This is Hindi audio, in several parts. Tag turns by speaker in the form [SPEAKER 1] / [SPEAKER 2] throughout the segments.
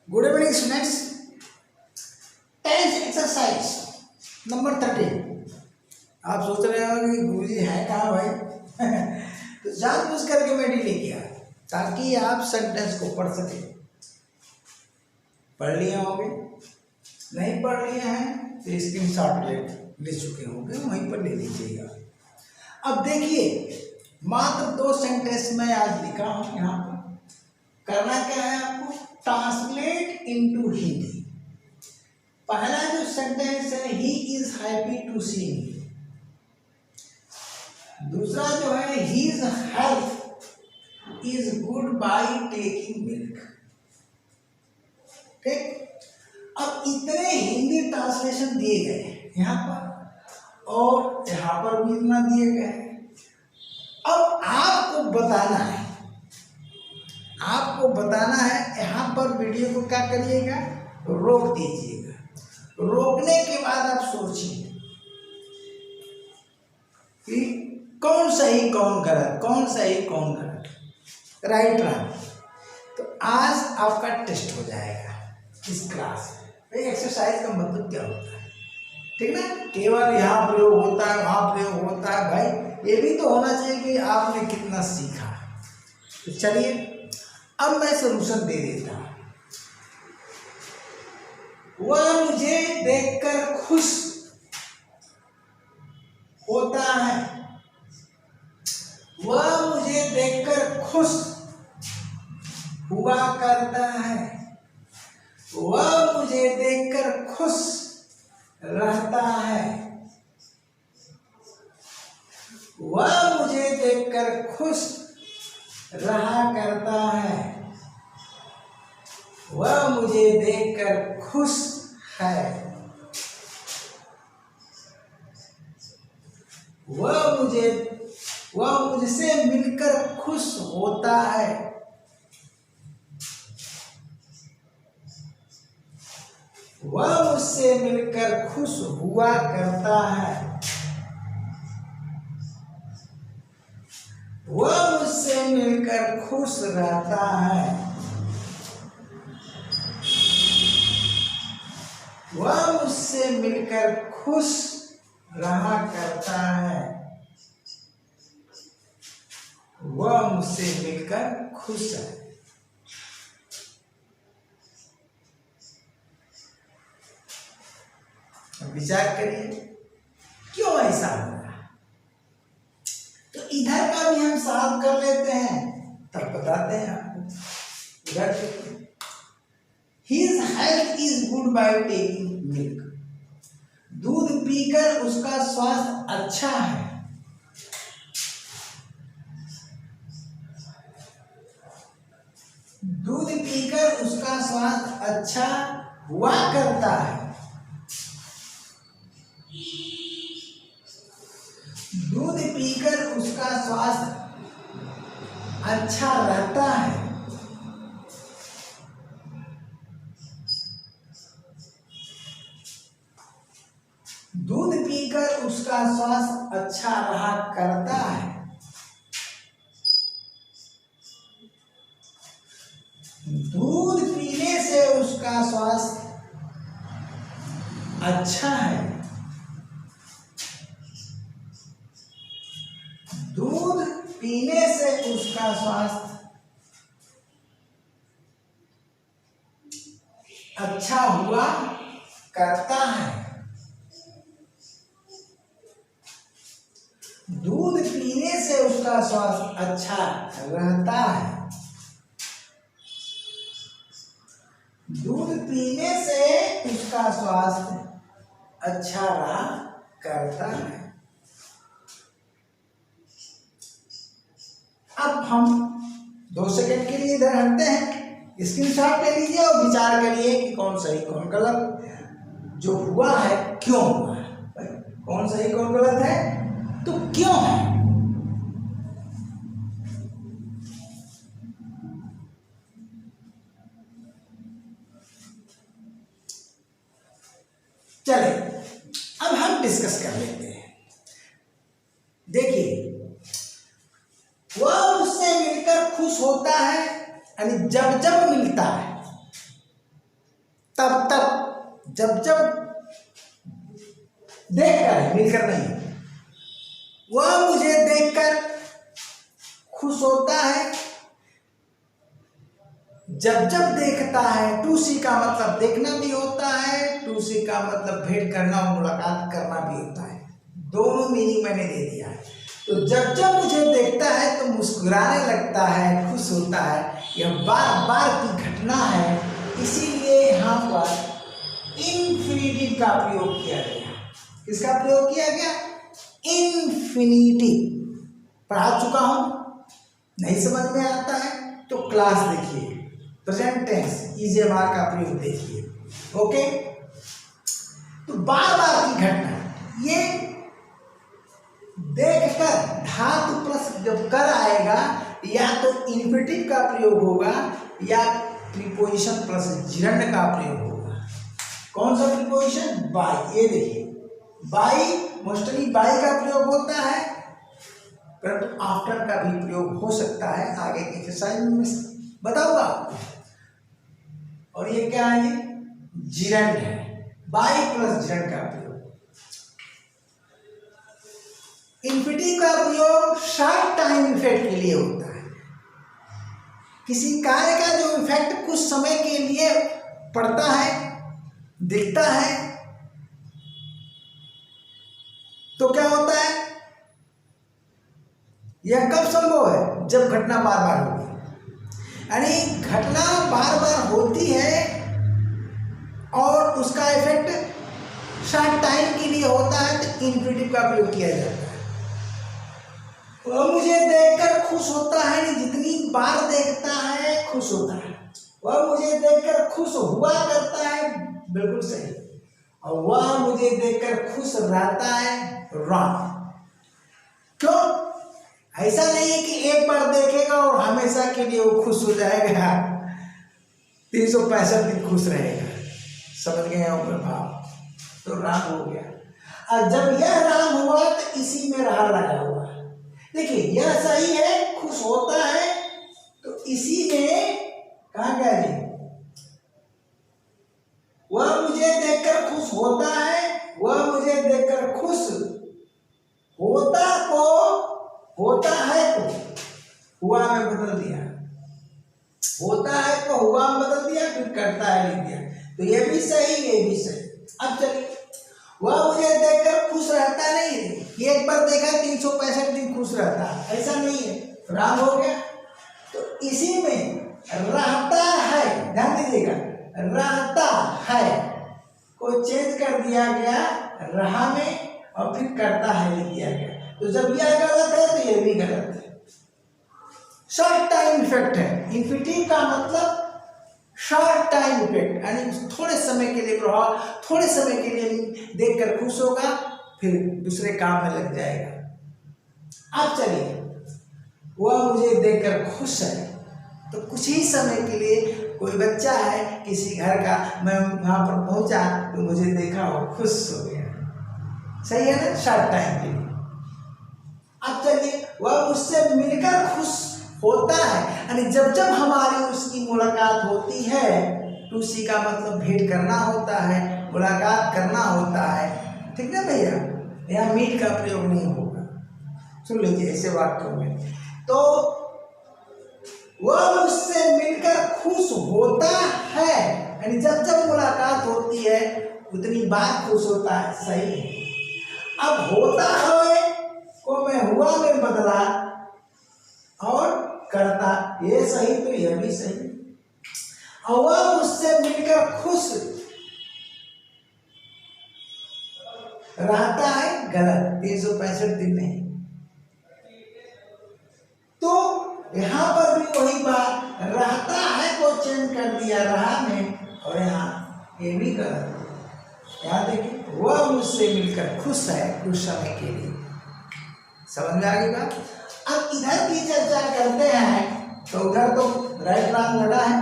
[SPEAKER 1] Good evening students. Tenth exercise number 13। आप सोच रहे हो कि गुरुजी है कहाँ भाई? तो जानबूझ करके मैं डिले किया ताकि आप सेंटेंस को पढ़ सके। पढ़ लिए होंगे, नहीं पढ़ लिए हैं तो स्क्रीनशॉट ले चुके होंगे, वहीं पर ले लीजिएगा। अब देखिए, मात्र 2 सेंटेंस में आज लिखा हूं। यहाँ पर करना क्या है आपको? Translate into Hindi. पहला जो सेंटेंस है, he is happy to see me. दूसरा जो है, his health is good by taking milk. ठीक। अब इतने हिंदी ट्रांसलेशन दिए गए यहाँ पर और यहाँ पर भी इतना दिए गए। अब आपको बताना है यहाँ पर वीडियो को क्या करिएगा, रोक दीजिएगा। रोकने के बाद आप सोचिए कि कौन सही कौन गलत, कौन सही कौन गलत, राइट रॉन्ग। तो आज आपका टेस्ट हो जाएगा इस क्लास में। एक्सरसाइज का मतलब क्या होता है, ठीक ना? केवल यहाँ प्रयोग होता है, वहाँ प्रयोग होता है। भाई ये भी तो होना चाहिए कि आपने कितना सीखा। तो चलिए, अब मैं सलूशन दे देता हूं। वह मुझे देखकर खुश होता है। वह मुझे देखकर खुश हुआ करता है। वह मुझे देखकर खुश रहता है। वह मुझे देखकर खुश रहा करता है। वह मुझे देखकर खुश है। वह मुझसे मिलकर खुश होता है। वह मुझसे मिलकर खुश हुआ करता है। वह मुझसे मिलकर खुश रहता है। वह मुझसे मिलकर खुश रहा करता है। वह मुझसे मिलकर खुश है। विचार करिए, क्यों ऐसा हो रहा है? तो इधर का भी हम साफ कर लेते हैं, तब बताते हैं आपको। इधर His health is good by taking milk. दूध पीकर उसका स्वास्थ्य अच्छा है। दूध पीकर उसका स्वास्थ्य अच्छा हुआ करता है। दूध पीकर उसका स्वास्थ्य अच्छा रहता है। दूध पीकर उसका स्वास्थ्य अच्छा रहा करता है। दूध पीने से उसका स्वास्थ्य अच्छा है। दूध पीने से उसका स्वास्थ्य अच्छा हुआ करता है। दूध पीने से उसका स्वास्थ्य अच्छा रहता है। दूध पीने से उसका स्वास्थ्य अच्छा रहा करता है। अब हम 2 सेकंड के लिए इधर हटते हैं, स्क्रीनशॉट ले लीजिए और विचार करिए कि कौन सही कौन गलत, जो हुआ है क्यों हुआ है। कौन सही कौन गलत है तो क्यों है। चले, अब हम डिस्कस कर लेते हैं। देखिए, वह उससे मिलकर खुश होता है, यानी जब जब मिलता है देखकर है, मिलकर नहीं। वह मुझे देखकर खुश होता है जब जब देखता है। टू सी का मतलब देखना भी होता है, टू सी का मतलब भेंट करना और मुलाकात करना भी होता है। दोनों मीनिंग मैंने दे दिया है। तो जब जब मुझे देखता है तो मुस्कुराने लगता है, खुश होता है। यह बार बार की घटना है, इसीलिए यहाँ पर इन्फिनिटिव का प्रयोग किया गया। किसका प्रयोग किया गया? इन्फिनिटिव। पढ़ा चुका हूं, नहीं समझ में आता है तो क्लास देखिए, प्रेजेंट टेंस ईजेमार का प्रयोग देखिए। ओके, तो बार बार की घटना, ये देखकर धातु प्लस जब कर आएगा या तो इन्फिनिटिव का प्रयोग होगा या प्रीपोजिशन प्लस जिरंड का प्रयोग होगा। कौन सा प्रीपोजिशन? बाय। ये देखिए, बाय मोस्टली बाय का प्रयोग होता है, परंतु आफ्टर का भी प्रयोग हो सकता है। आगे के एक्सरसाइज में बताऊंगा। और ये क्या है? ये जिरंड है, बाय प्लस जिरंड का प्रयोग। इन्फिनिटिव का प्रयोग शॉर्ट टाइम इफेक्ट के लिए होता है। किसी कार्य का जो इफेक्ट कुछ समय के लिए पड़ता है, दिखता है, तो क्या होता है? यह कब संभव है? जब घटना बार बार होगी। यानी घटना बार बार होती है और उसका इफेक्ट शॉर्ट टाइम के लिए होता है, तो इन्फिनिटिव का प्रयोग किया जाता है। वह मुझे देखकर खुश होता है, नहीं जितनी बार देखता है खुश होता है। वह मुझे देखकर खुश हुआ करता है, बिल्कुल सही। और वह मुझे देखकर खुश रहता है, रॉन्ग। क्यों? ऐसा नहीं है कि एक बार देखेगा और हमेशा के लिए वो खुश हो जाएगा, 365 दिन खुश रहेगा। समझ गए होंगे भाव? तो राम हो गया। और जब यह राम हुआ तो इसी में रहा लगा हुआ। देखिए, यह सही है, खुश होता है, तो इसी में कहा गया जी? वह मुझे देखकर खुश होता है, वह मुझे देखकर खुश होता को होता है को हुआ में बदल दिया, होता है को हुआ में बदल दिया, फिर करता है लिख दिया। तो ये भी सही, ये भी सही। अब चलिए, वह मुझे देखकर खुश रहता नहीं है। एक बार देखा 365 दिन खुश रहता, ऐसा नहीं है, राम हो गया। तो इसी में रहता है, ध्यान दीजिएगा, रहता है को चेंज कर दिया गया रहा में, और फिर करता है लिख दिया गया। तो जब यह गलत है तो यह भी गलत है। शॉर्ट टाइम इफेक्ट है। इन्फिनिटिव का मतलब शॉर्ट टाइम इफेक्ट, यानी थोड़े समय के लिए प्रभाव, थोड़े समय के लिए देखकर खुश होगा, फिर दूसरे काम में लग जाएगा। अब चलिए, वह मुझे देखकर खुश है, तो कुछ ही समय के लिए कोई बच्चा है किसी घर का, मैं वहां पर पहुंचा तो मुझे देखा और खुश हो गया। सही है ना? शॉर्ट टाइम के लिए। अब चलिए, वह मुझसे मिलकर खुश होता है, यानी जब जब हमारी उसकी मुलाकात होती है, टू सी का मतलब भेंट करना होता है, मुलाकात करना होता है। ठीक ना भैया? यहाँ मीट का प्रयोग नहीं होगा। सुन लीजिए ऐसे वाक्यों में, तो वह मुझसे मिलकर खुश होता है, यानी जब जब मुलाकात होती है उतनी बार खुश होता है। सही है। अब होता है को मैं हुआ में बदला और करता, ये सही, तो यह भी सही। और वह मुझसे मिलकर खुश रहता है, गलत, 365 दिन नहीं। तो यहां पर भी वही बात, रहता है को चेंज कर दिया रहा में, और यहाँ ये भी गलत। यहाँ देखिए, वह मुझसे मिलकर खुश है, कुछ समय के लिए। समझ में आ गई बात? अब इधर की चर्चा करते हैं, तो उधर तो राइट रॉन्ग लड़ा है,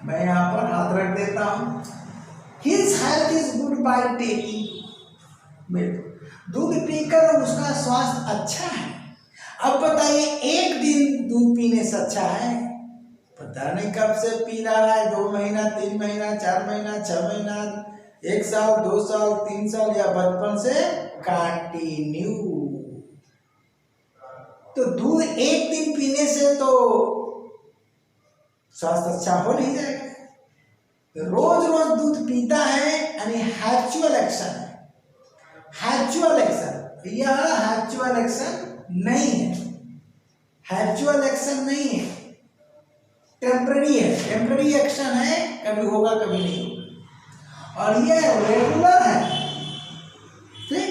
[SPEAKER 1] मैं यहाँ पर हाथ रख देता हूँ। His health is good by taking milk. दूध पीकर उसका स्वास्थ्य अच्छा है। अब बताइए, एक दिन दूध पीने से अच्छा है? पता नहीं कब से पी रहा है, 2 महीना, 3 महीना, 4 महीना, 6 महीना, 1 साल 2 साल 3 साल या बचपन से कंटिन्यू। तो दूध एक दिन पीने से तो स्वास्थ्य अच्छा हो नहीं जाएगा। रोज रोज दूध पीता है यानी हैचुअल एक्शन है। हैचुअल एक्शन, यह हैचुअल एक्शन नहीं है, हैचुअल एक्शन नहीं है, टेम्पररी है, टेम्पररी एक्शन है, कभी होगा कभी नहीं होगा। और यह रेगुलर है, ठीक,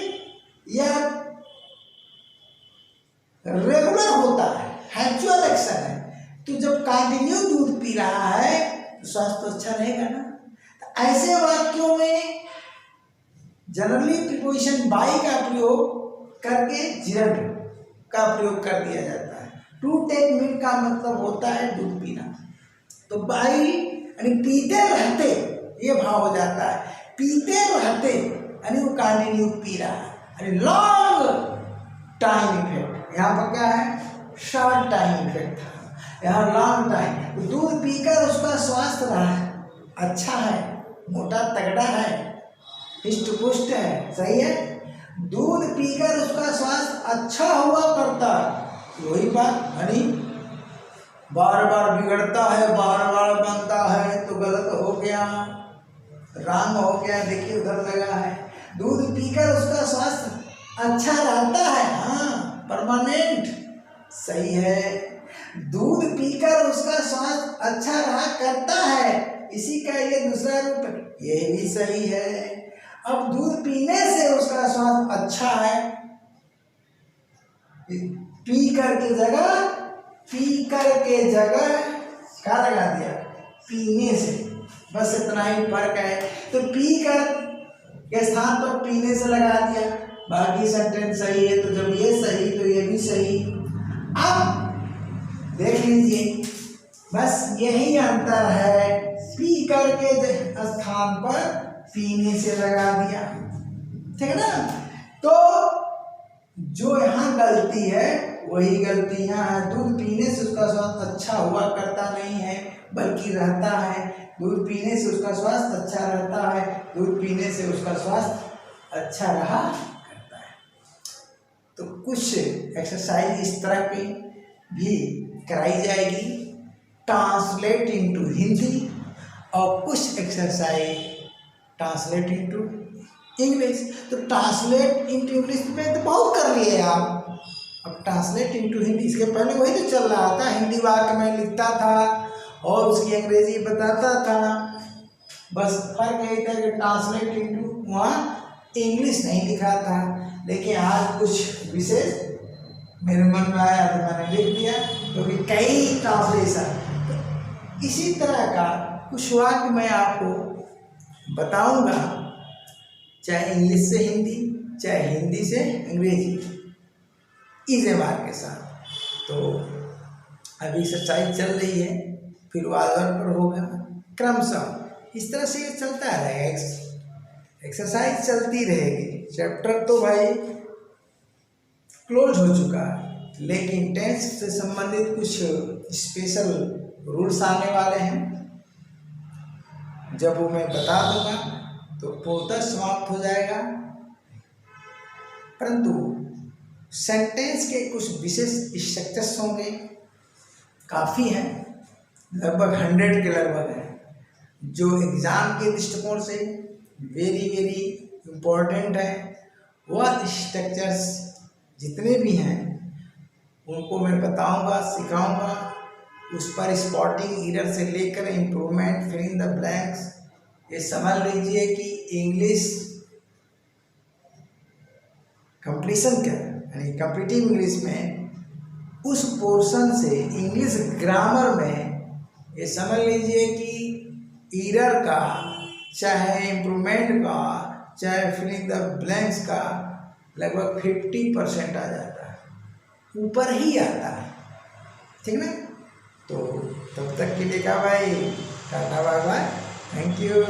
[SPEAKER 1] यह रेगुलर होता है, हैचुअल एक्शन है। तो जब कंटिन्यू दूध पी रहा है तो स्वास्थ्य तो अच्छा रहेगा ना। तो ऐसे वाक्यों में जनरली प्रीपोजिशन बाई का प्रयोग करके जिरंड का प्रयोग कर दिया जाता है। टू टेक मिनट का मतलब होता है दूध पीना। तो बाई यानी पीते रहते, ये भाव हो जाता है, पीते रहते यानी वो कंटिन्यू पी रहा है, यानी लॉन्ग टाइम इफेक्ट। यहाँ पर क्या है, शॉर्ट टाइम इफेक्ट था, यहाँ लॉन्ग टाइम। तो दूध पीकर उसका स्वास्थ्य रहा अच्छा है, मोटा तगड़ा है, हिष्ट पुष्ट है, सही है। दूध पीकर उसका स्वास्थ्य अच्छा हुआ करता, वही बात यानी बार बार बिगड़ता है, बार बार बनता है तो गलत हो गया, रंग हो गया, देखिए उधर लगा है। दूध पीकर उसका स्वास्थ्य अच्छा रहता है, हाँ परमानेंट, सही है। दूध पीकर उसका स्वास्थ्य अच्छा रहा करता है, इसी का ये दूसरा रूप है, ये भी सही है। अब दूध पीने से उसका स्वास्थ्य अच्छा है, पी कर के जगह क्या लगा दिया, पीने से, बस इतना ही फर्क है। तो पी कर के स्थान पर पीने से लगा दिया, बाकी सेंटेंस सही है। तो जब ये सही तो ये भी सही। अब देख लीजिए, बस यही अंतर है, पी कर के स्थान पर पीने से लगा दिया, ठीक है ना। तो जो यहाँ गलती है वही गलती यहाँ है। दूध पीने से उसका स्वास्थ्य अच्छा हुआ करता नहीं है, बल्कि रहता है। दूध पीने से उसका स्वास्थ्य अच्छा रहता है, दूध पीने से उसका स्वास्थ्य अच्छा रहा करता है। तो कुछ एक्सरसाइज इस तरह की भी कराई जाएगी, ट्रांसलेट इनटू हिंदी, और कुछ एक्सरसाइज ट्रांसलेट इनटू इंग्लिश। तो ट्रांसलेट इनटू इंग्लिश में तो बहुत कर लिए आप, अब ट्रांसलेट इनटू हिंदी, इसके पहले वही तो चल रहा था, हिंदी वाक्य में लिखता था और उसकी अंग्रेजी बताता था। बस फर्क यही था कि ट्रांसलेट इनटू वहाँ इंग्लिश नहीं लिखा था। लेकिन आज कुछ विशेष मेरे मन में आया तो मैंने लिख दिया, क्योंकि कई ट्रांसलेशन। तो इसी तरह का कुछ वाक्य मैं आपको बताऊंगा, चाहे इंग्लिश से हिंदी, चाहे हिंदी से अंग्रेजी, इसे मार के साथ। तो अभी एक्सरसाइज चल रही है, फिर वादर पर होगा क्रमशः, इस तरह से ये चलता रहेगा, एक्सरसाइज चलती रहेगी। चैप्टर तो भाई क्लोज हो चुका है, लेकिन टेंस से संबंधित कुछ स्पेशल रूल्स आने वाले हैं, जब वो मैं बता दूंगा तो पूर्णतः समाप्त हो जाएगा। परंतु सेंटेंस के कुछ विशेष स्ट्रक्चर्स होंगे, काफ़ी हैं, लगभग 100 के लगभग हैं, जो एग्ज़ाम के दृष्टिकोण से वेरी वेरी इम्पोर्टेंट है। वह स्ट्रक्चर्स जितने भी हैं उनको मैं बताऊंगा, सिखाऊंगा। उस पर स्पॉटिंग एरर से लेकर improvement, fill in the blanks, ये समझ लीजिए कि इंग्लिश कंप्लीशन क्या है, यानी कंप्लीटिव इंग्लिश में उस पोर्शन से इंग्लिश ग्रामर में ये समझ लीजिए कि एरर का, चाहे इम्प्रूवमेंट का, चाहे फिलिंग द ब्लैंक्स का लगभग 50% आ जाता है, ऊपर ही आता है, ठीक ना। तो तब तक के लिए क्या भाई, tata bye bye, thank you.